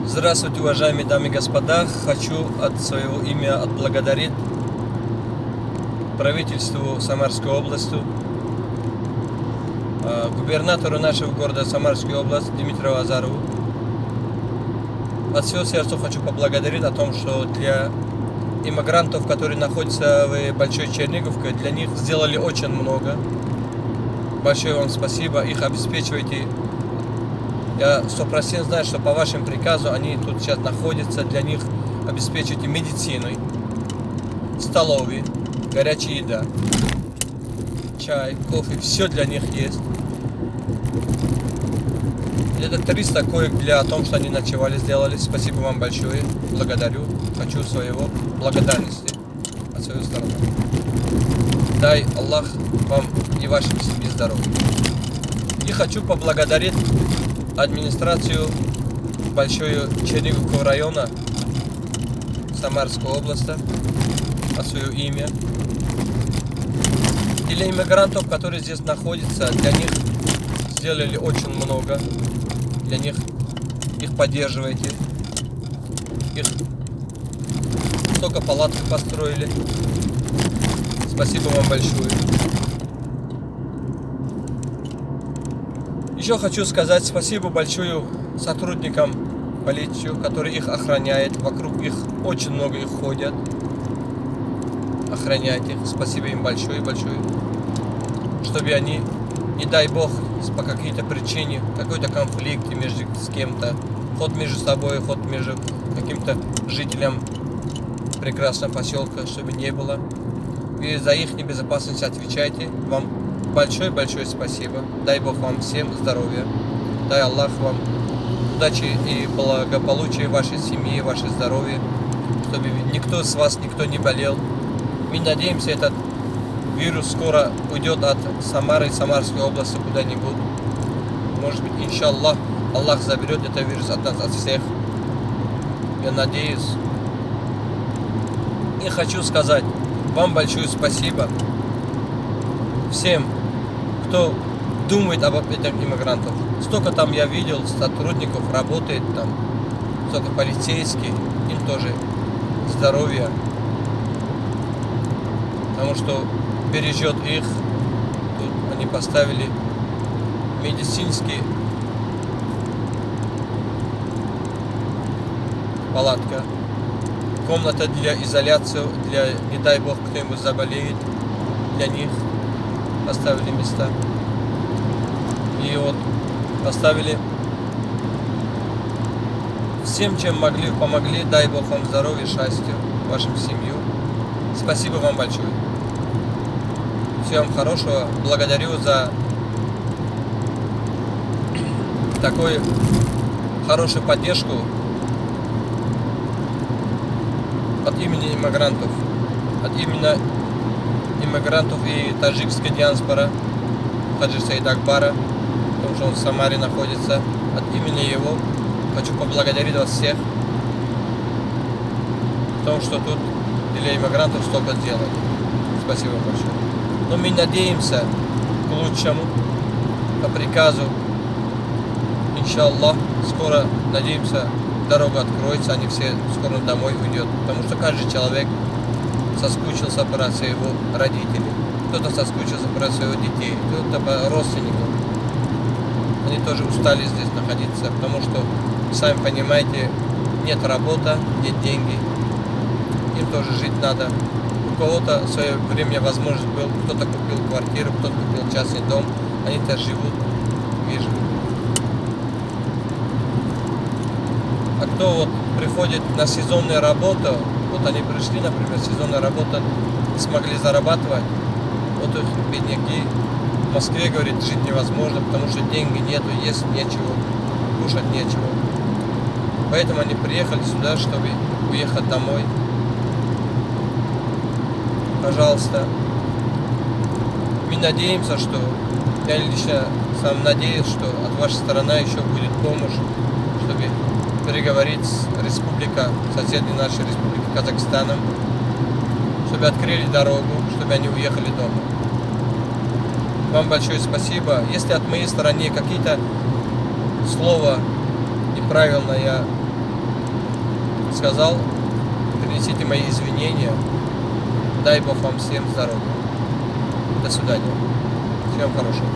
Здравствуйте, уважаемые дамы и господа! Хочу от своего имени отблагодарить правительству Самарской области, губернатору нашего города Самарской области Дмитрию Азарову. От всего сердца хочу поблагодарить о том, что для иммигрантов, которые находятся в Большой Черниговке, для них сделали очень много. Большое вам спасибо, их обеспечиваете. Я 100% знаю, что по вашему приказу они тут сейчас находятся, для них обеспечиваете медициной, столовой, горячая еда, чай, кофе, все для них есть. Где-то 300 коек для того, что они ночевали, сделали. Спасибо вам большое, благодарю, хочу своего благодарности от своей стороны. Дай Аллах вам и вашей семье здоровья. И хочу поблагодарить администрацию Большого Черниговского района Самарской области от свое имя. Для иммигрантов, которые здесь находятся, для них сделали очень много. Для них их поддерживаете. Их столько палаток построили. Спасибо вам большое. Еще хочу сказать спасибо большое сотрудникам полиции, которые их охраняют. Вокруг их очень много их ходят. Охраняйте их. Спасибо им большое. Чтобы они, не дай бог, по какой-то причине, какой-то конфликт между с кем-то, ход между собой, ход между каким-то жителем прекрасного поселка, чтобы не было. И за их безопасность отвечайте. Вам большое спасибо. Дай Бог вам всем здоровья. Дай Аллах вам удачи и благополучия в вашей семье, ваше здоровье. Чтобы никто с вас, никто не болел. Мы надеемся, этот вирус скоро уйдет от Самары, Самарской области куда-нибудь. Может быть, иншаллах, Аллах заберет этот вирус от нас, от всех. Я надеюсь. И хочу сказать вам большое спасибо всем, кто думает об этих иммигрантах. Столько там я видел сотрудников, работает там, столько полицейских, им тоже здоровья, потому что бережет их. Тут они поставили медицинский палатка, комната для изоляции, для, не дай бог, кто-нибудь заболеет, для них поставили места. И вот поставили всем, чем могли, помогли. Дай Бог вам здоровья, счастья, вашим семью. Спасибо вам большое. Всего вам хорошего. Благодарю за такую хорошую поддержку от имени иммигрантов. От имени иммигрантов и таджикской диаспоры Хаджи Саида Акбара, потому что он в Самаре находится. От имени его хочу поблагодарить вас всех, потому что тут для иммигрантов столько делали. Спасибо большое. Но мы надеемся к лучшему, по приказу. Иншаллах, скоро, надеемся, дорога откроется, они все скоро домой уйдут. Потому что каждый человек соскучился по своего родителей, кто-то соскучился по своих детей, кто-то по родственникам. Они тоже устали здесь находиться, потому что, сами понимаете, нет работы, нет деньги, им тоже жить надо. У кого-то в свое время возможность был, кто-то купил квартиру, кто-то купил частный дом, они-то живут и живут. А кто вот приходит на сезонную работу, вот они пришли, например, сезонная работа, не смогли зарабатывать, вот их бедняки в Москве, говорит, жить невозможно, потому что деньги нету, есть нечего, кушать нечего. Поэтому они приехали сюда, чтобы уехать домой. Пожалуйста. Мы надеемся, что, я лично сам надеюсь, что от вашей стороны еще будет помощь, чтобы переговорить с республикой, соседней нашей республики Казахстаном, чтобы открыли дорогу, чтобы они уехали дома. Вам большое спасибо. Если от моей стороны какие-то слова неправильно я сказал, принесите мои извинения. Дай Бог вам всем здоровья. До свидания. Всем хорошего.